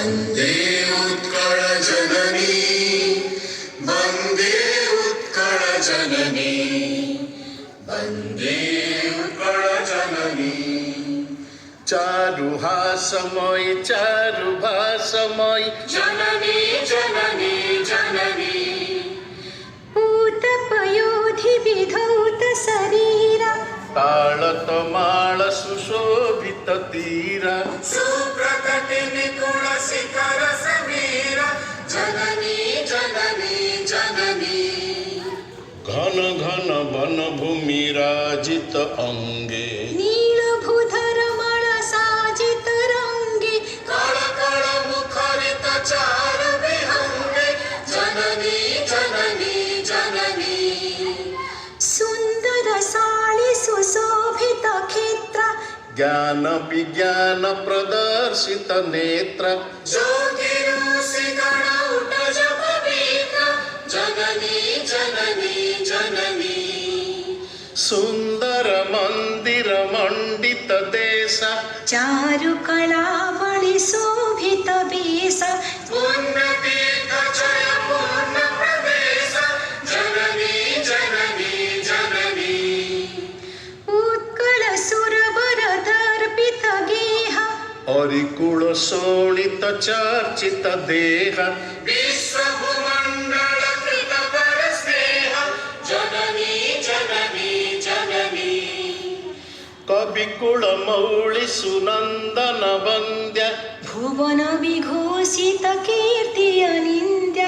वन्दे उत्कल जननी वन्दे उत्कल जननी वन्दे उत्कल जननी चारुहासमयी चारुभासमयी जननी जननी जननी पूतपयोधिविधौत शरीरा ताळतमाळ सुशोभित तीरा सुप्रकटि निकुल शिखर समीर जननी जननी जननी घन घन वन भूमि राजित अंगे नीलभूधरमण साजित रंगे कळ कळ मुखरित चार विहंगे जननी जननी जननी सुंदर साळी सुशोभित क्षेत्र ज्ञान विज्ञान प्रदर्शित नेत्र जोगी ऋषि गण उठ जप पवित्र जननी जननी जननी सुंदर मंदिर मंडित देश चारु कलावळी शोभित वेश पुण्य तीर्थ जय पूर्ण प्रदेश जननी जननी जननी उत्कल सुरवर दर्पित गेह अरिकुल शोणित चर्चित देह विश्व भूमंडल कृत पर स्नेह जननी जननी जननी कविकुल मौळि सुनंदन वंद्य भुवन विघोषित कीर्ति अनिन्द्य